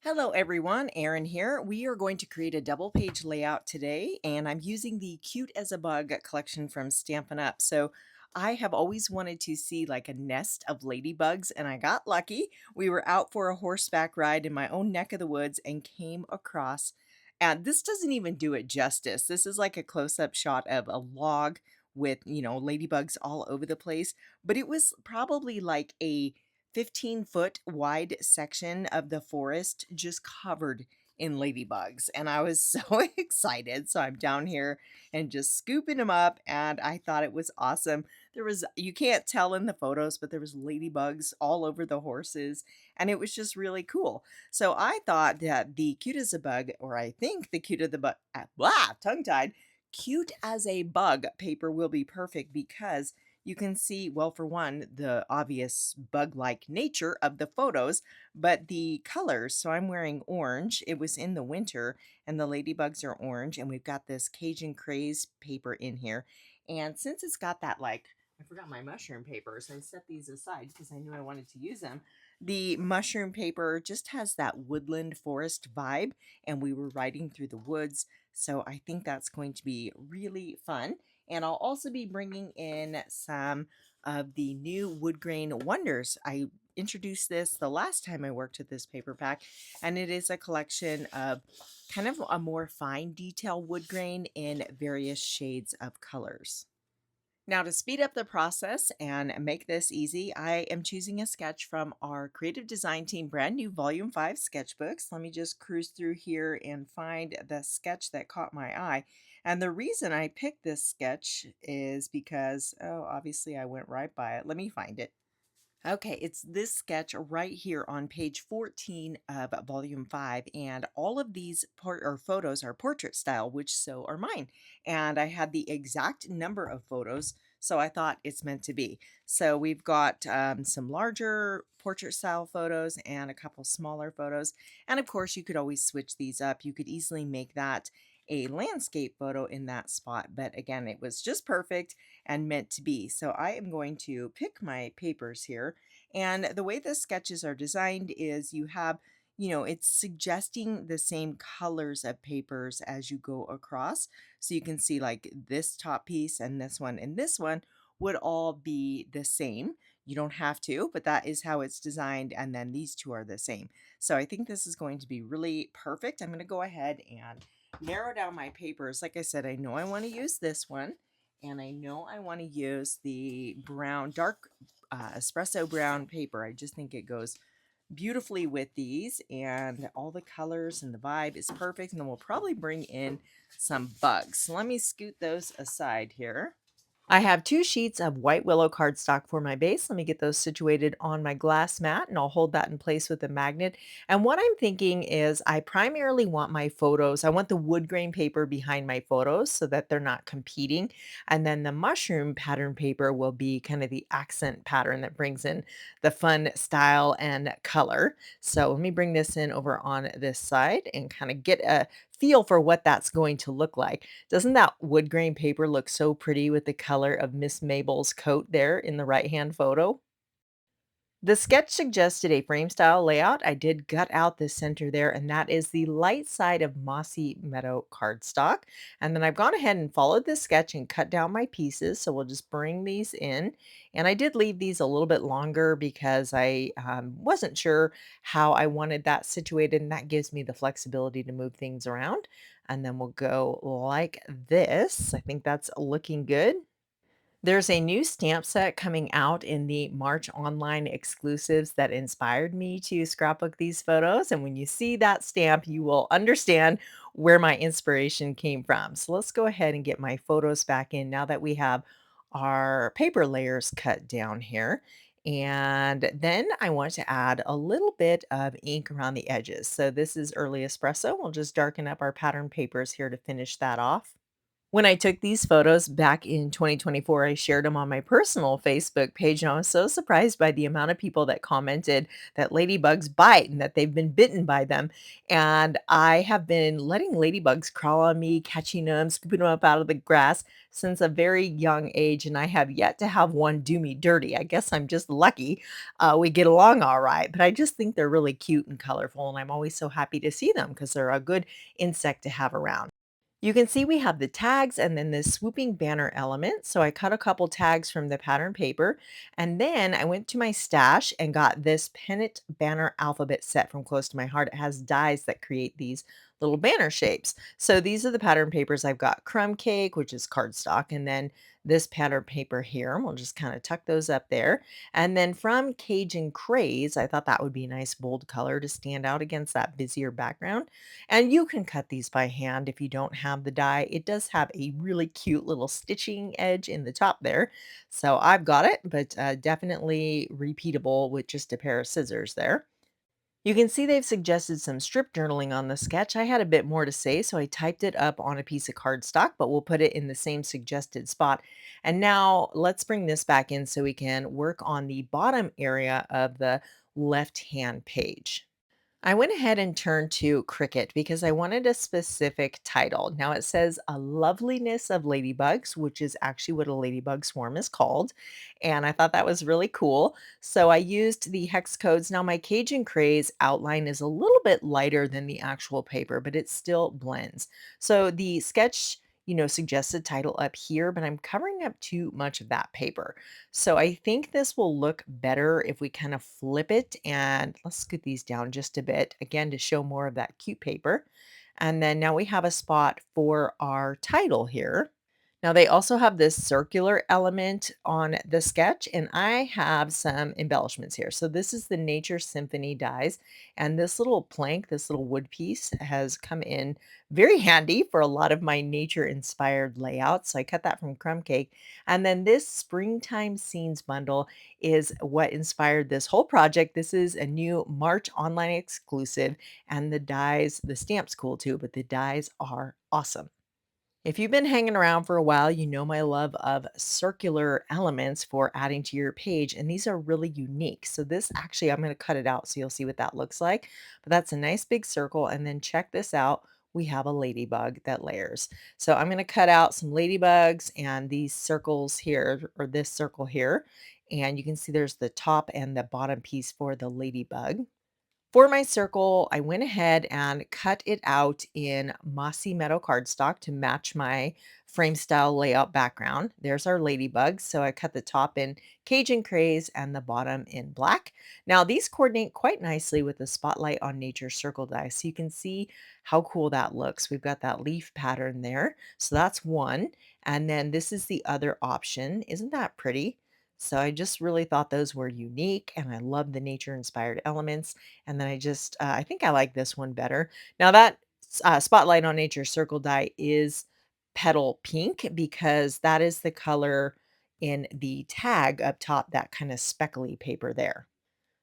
Hello everyone, Erin here. We are going to create a double page layout today, and I'm using the Cute as a Bug collection from Stampin' Up. So I have always wanted to see like a nest of ladybugs, and I got lucky. We were out for a horseback ride in my own neck of the woods and came across, and this doesn't even do it justice. This is like a close-up shot of a log with, ladybugs all over the place, but it was probably like a 15-foot wide section of the forest just covered in ladybugs. And I was so excited. So I'm down here and just scooping them up. And I thought it was awesome. You can't tell in the photos, but there was ladybugs all over the horses. And it was just really cool. So I thought that the cute as a bug, or I think the cute as the bug, tongue tied, cute as a bug paper will be perfect because you can see, well, for one, the obvious bug-like nature of the photos, but the colors. So I'm wearing orange. It was in the winter, and the ladybugs are orange, and we've got this Cajun Craze paper in here. And since it's got that, like, I forgot my mushroom paper, so I set these aside because I knew I wanted to use them. The mushroom paper just has that woodland forest vibe, and we were riding through the woods, so I think that's going to be really fun. And I'll also be bringing in some of the new wood grain wonders. I introduced this the last time I worked with this paper pack, and it is a collection of kind of a more fine detail wood grain in various shades of colors. Now, to speed up the process and make this easy, I am choosing a sketch from our creative design team brand new Volume 5 sketchbooks. Let me just cruise through here and find the sketch that caught my eye. And the reason I picked this sketch is because, oh, obviously I went right by it. Let me find it. Okay, it's this sketch right here on page 14 of volume 5, and all of these photos are portrait style, which so are mine. And I had the exact number of photos, so I thought it's meant to be. So we've got some larger portrait style photos and a couple smaller photos. And of course, you could always switch these up. You could easily make that a landscape photo in that spot, but again, it was just perfect and meant to be. So I am going to pick my papers here. And the way the sketches are designed is you have, it's suggesting the same colors of papers as you go across. So you can see like this top piece and this one would all be the same. You don't have to, but that is how it's designed. And then these two are the same. So I think this is going to be really perfect. I'm going to go ahead and narrow down my papers. Like I said, I know I want to use this one, and I know I want to use the brown, dark espresso brown paper. I just think it goes beautifully with these, and all the colors and the vibe is perfect. And then we'll probably bring in some bugs. So let me scoot those aside here. I have 2 sheets of white willow cardstock for my base. Let me get those situated on my glass mat, and I'll hold that in place with a magnet. And what I'm thinking is I primarily want my photos, I want the wood grain paper behind my photos so that they're not competing. And then the mushroom pattern paper will be kind of the accent pattern that brings in the fun style and color. So let me bring this in over on this side and kind of get a feel for what that's going to look like. Doesn't that wood grain paper look so pretty with the color of Miss Mabel's coat there in the right-hand photo? The sketch suggested a frame style layout. I did gut out the center there, and that is the light side of Mossy Meadow cardstock. And then I've gone ahead and followed this sketch and cut down my pieces. So we'll just bring these in. And I did leave these a little bit longer because I wasn't sure how I wanted that situated. And that gives me the flexibility to move things around. And then we'll go like this. I think that's looking good. There's a new stamp set coming out in the March online exclusives that inspired me to scrapbook these photos. And when you see that stamp, you will understand where my inspiration came from. So let's go ahead and get my photos back in now that we have our paper layers cut down here. And then I want to add a little bit of ink around the edges. So this is early espresso. We'll just darken up our pattern papers here to finish that off. When I took these photos back in 2024, I shared them on my personal Facebook page, and I was so surprised by the amount of people that commented that ladybugs bite and that they've been bitten by them. And I have been letting ladybugs crawl on me, catching them, scooping them up out of the grass since a very young age, and I have yet to have one do me dirty. I guess I'm just lucky. We get along all right, but I just think they're really cute and colorful, and I'm always so happy to see them because they're a good insect to have around. You can see we have the tags and then this swooping banner element. So I cut a couple tags from the pattern paper, and then I went to my stash and got this pennant banner alphabet set from Close to My Heart. It has dies that create these little banner shapes. So these are the pattern papers. I've got crumb cake, which is cardstock, and then this pattern paper here. We'll just kind of tuck those up there. And then from Cajun Craze, I thought that would be a nice bold color to stand out against that busier background. And you can cut these by hand if you don't have the die. It does have a really cute little stitching edge in the top there. So I've got it, but definitely repeatable with just a pair of scissors there. You can see they've suggested some strip journaling on the sketch. I had a bit more to say, so I typed it up on a piece of cardstock, but we'll put it in the same suggested spot. And now let's bring this back in so we can work on the bottom area of the left-hand page. I went ahead and turned to Cricut because I wanted a specific title. Now it says a loveliness of ladybugs, which is actually what a ladybug swarm is called. And I thought that was really cool. So I used the hex codes. Now my Cajun Craze outline is a little bit lighter than the actual paper, but it still blends. So the sketch, suggests a title up here, but I'm covering up too much of that paper. So I think this will look better if we kind of flip it, and let's scoot these down just a bit again to show more of that cute paper. And then now we have a spot for our title here. Now they also have this circular element on the sketch, and I have some embellishments here. So this is the Nature Symphony dies, and this little plank, this little wood piece has come in very handy for a lot of my nature inspired layouts. So I cut that from crumb cake. And then this springtime scenes bundle is what inspired this whole project. This is a new March online exclusive, and the dies, the stamp's cool too, but the dies are awesome. If you've been hanging around for a while, you know my love of circular elements for adding to your page, and these are really unique. So this actually, I'm going to cut it out so you'll see what that looks like. But that's a nice big circle, and then check this out. We have a ladybug that layers. So I'm going to cut out some ladybugs and these circles here, or this circle here. And you can see there's the top and the bottom piece for the ladybug. For my circle, I went ahead and cut it out in Mossy Meadow cardstock to match my frame style layout background. There's our ladybugs. So I cut the top in Cajun Craze and the bottom in black. Now these coordinate quite nicely with the Spotlight on Nature circle die. So you can see how cool that looks. We've got that leaf pattern there. So that's one. And then this is the other option. Isn't that pretty? So I just really thought those were unique, and I love the nature inspired elements. And then I think I like this one better. Now that Spotlight on Nature circle die is petal pink because that is the color in the tag up top, that kind of speckly paper there.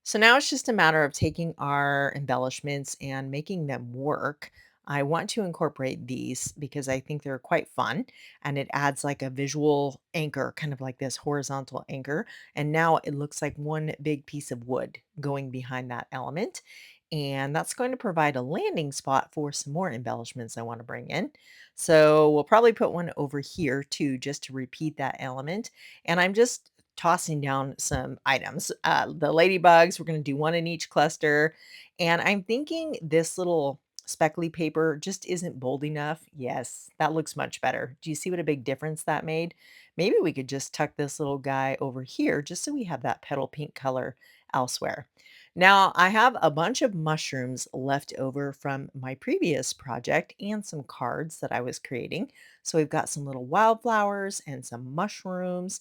So now it's just a matter of taking our embellishments and making them work. I want to incorporate these because I think they're quite fun, and it adds like a visual anchor, kind of like this horizontal anchor. And now it looks like one big piece of wood going behind that element. And that's going to provide a landing spot for some more embellishments I want to bring in. So we'll probably put one over here too, just to repeat that element. And I'm just tossing down some items. The ladybugs, we're going to do one in each cluster. And I'm thinking this little speckly paper just isn't bold enough. Yes, that looks much better. Do you see what a big difference that made? Maybe we could just tuck this little guy over here just so we have that petal pink color elsewhere. Now, I have a bunch of mushrooms left over from my previous project and some cards that I was creating. So we've got some little wildflowers and some mushrooms,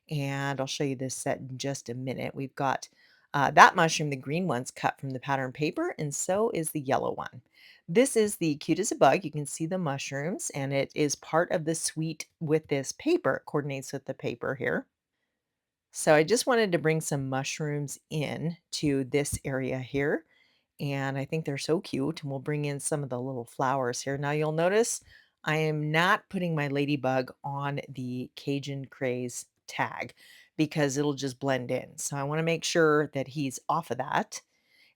and I'll show you this set in just a minute. We've got that mushroom, the green one's cut from the pattern paper, and so is the yellow one. This is the cute as a bug. You can see the mushrooms, and it is part of the suite with this paper. It coordinates with the paper here. So I just wanted to bring some mushrooms in to this area here. And I think they're so cute. And we'll bring in some of the little flowers here. Now you'll notice I am not putting my ladybug on the Cajun Craze tag because it'll just blend in. So I want to make sure that he's off of that.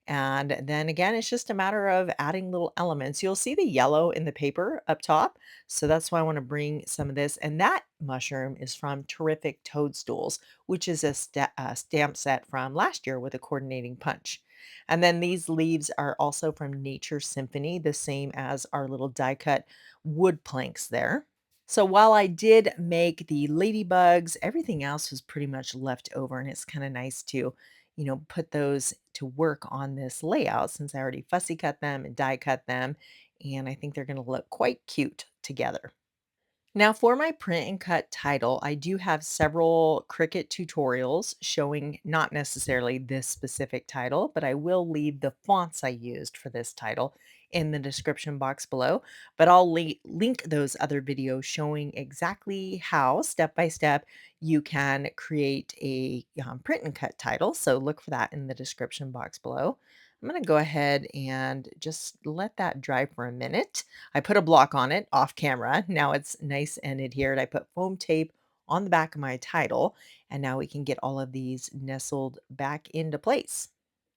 And then again, it's just a matter of adding little elements. You'll see the yellow in the paper up top. So that's why I want to bring some of this. And that mushroom is from Terrific Toadstools, which is a stamp set from last year with a coordinating punch. And then these leaves are also from Nature Symphony, the same as our little die cut wood planks there. So while I did make the ladybugs, everything else was pretty much left over, and it's kind of nice to, put those to work on this layout since I already fussy cut them and die cut them, and I think they're going to look quite cute together. Now, for my print and cut title, I do have several Cricut tutorials showing not necessarily this specific title, but I will leave the fonts I used for this title in the description box below. But I'll link those other videos showing exactly how, step by step, you can create a print and cut title. So look for that in the description box below. I'm going to go ahead and just let that dry for a minute. I put a block on it off camera. Now it's nice and adhered. I put foam tape on the back of my title, and now we can get all of these nestled back into place.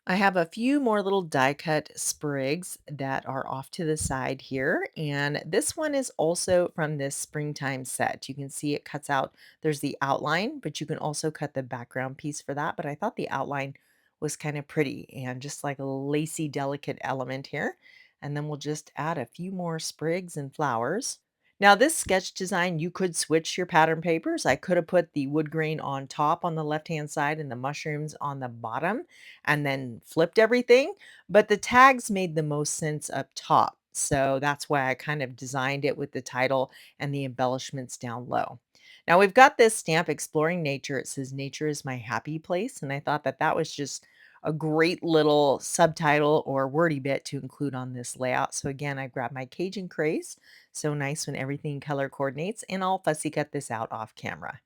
I have a few more little die cut sprigs that are off to the side here. And this one is also from this springtime set. You can see it cuts out, there's the outline, but you can also cut the background piece for that. But I thought the outline was kind of pretty and just like a lacy, delicate element here. And then we'll just add a few more sprigs and flowers. Now, this sketch design, you could switch your pattern papers. I could have put the wood grain on top on the left hand side and the mushrooms on the bottom and then flipped everything, but the tags made the most sense up top. So that's why I kind of designed it with the title and the embellishments down low. Now we've got this stamp exploring nature. It says nature is my happy place. And I thought that that was just a great little subtitle or wordy bit to include on this layout. So again, I grabbed my Cajun Craze. So nice when everything color coordinates, and I'll fussy cut this out off camera.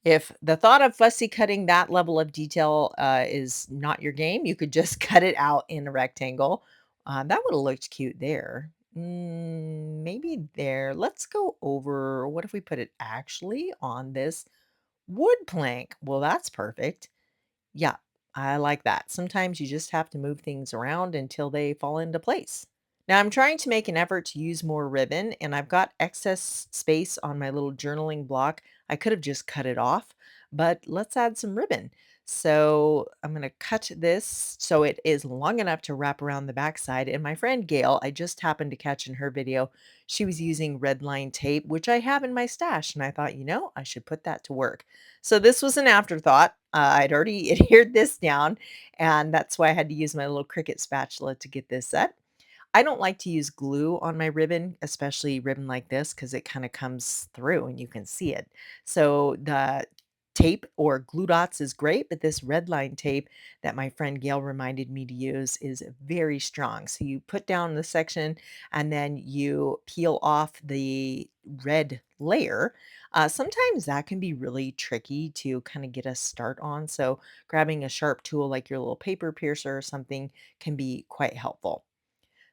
If the thought of fussy cutting that level of detail, is not your game, you could just cut it out in a rectangle. That would have looked cute there. Maybe there. Let's go over what if we put it actually on this wood plank? Well, that's perfect. Yeah, I like that. Sometimes you just have to move things around until they fall into place. Now I'm trying to make an effort to use more ribbon and I've got excess space on my little journaling block. I could have just cut it off, but let's add some ribbon. So I'm going to cut this so it is long enough to wrap around the backside. And my friend Gail, I just happened to catch in her video, she was using red line tape, which I have in my stash. And I thought, I should put that to work. So this was an afterthought. I'd already adhered this down, and that's why I had to use my little Cricut spatula to get this set. I don't like to use glue on my ribbon, especially ribbon like this, because it kind of comes through and you can see it. So the tape or glue dots is great, but this red line tape that my friend Gail reminded me to use is very strong. So you put down the section and then you peel off the red layer. Sometimes that can be really tricky to kind of get a start on. So grabbing a sharp tool like your little paper piercer or something can be quite helpful.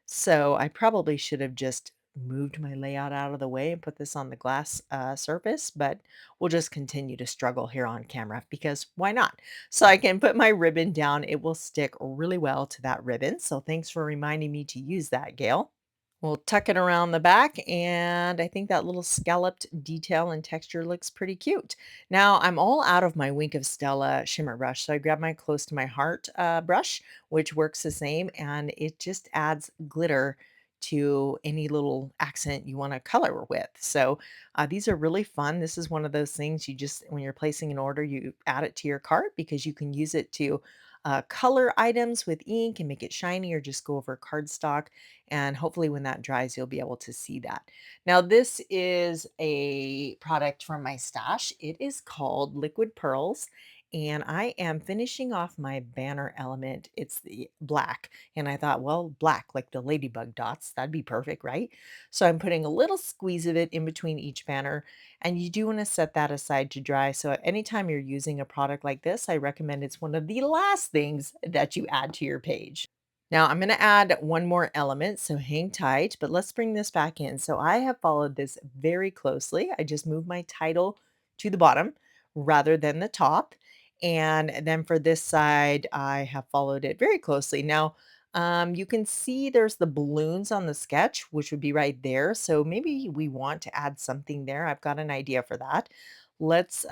So I probably should have just moved my layout out of the way and put this on the glass surface, but we'll just continue to struggle here on camera because why not? So I can put my ribbon down. It will stick really well to that ribbon. So thanks for reminding me to use that, Gail. We'll tuck it around the back, and I think that little scalloped detail and texture looks pretty cute. Now, I'm all out of my Wink of Stella shimmer brush, so I grab my Close to My Heart brush, which works the same, and it just adds glitter to any little accent you want to color with. So these are really fun. This is one of those things you just, when you're placing an order, you add it to your cart because you can use it to color items with ink and make it shiny or just go over cardstock, and hopefully when that dries, you'll be able to see that. Now, this is a product from my stash. It is called Liquid Pearls. And I am finishing off my banner element. It's the black. And I thought, well, black, like the ladybug dots, that'd be perfect, right? So I'm putting a little squeeze of it in between each banner. And you do want to set that aside to dry. So anytime you're using a product like this, I recommend it's one of the last things that you add to your page. Now I'm going to add one more element, so hang tight, but let's bring this back in. So I have followed this very closely. I just moved my title to the bottom rather than the top. And then for this side, I have followed it very closely. Now, you can see there's the balloons on the sketch, which would be right there. So maybe we want to add something there. I've got an idea for that. Let's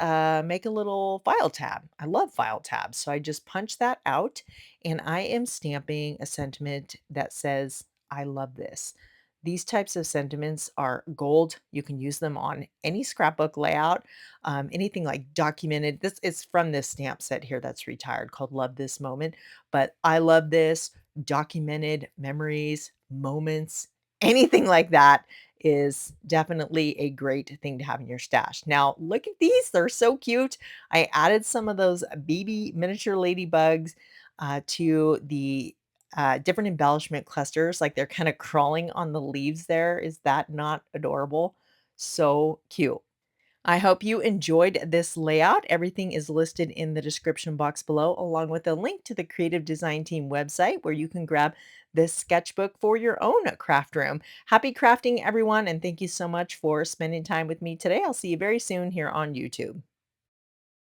make a little file tab. I love file tabs. So I just punch that out and I am stamping a sentiment that says, I love this. These types of sentiments are gold. You can use them on any scrapbook layout, anything like documented. This is from this stamp set here that's retired called Love This Moment. But I love this, documented memories, moments, anything like that is definitely a great thing to have in your stash. Now, look at these. They're so cute. I added some of those baby miniature ladybugs to the different embellishment clusters, like they're kind of crawling on the leaves there. Is that not adorable? So cute. I hope you enjoyed this layout. Everything is listed in the description box below, along with a link to the Creative Design Team website where you can grab this sketchbook for your own craft room. Happy crafting, everyone, and thank you so much for spending time with me today. I'll see you very soon here on YouTube.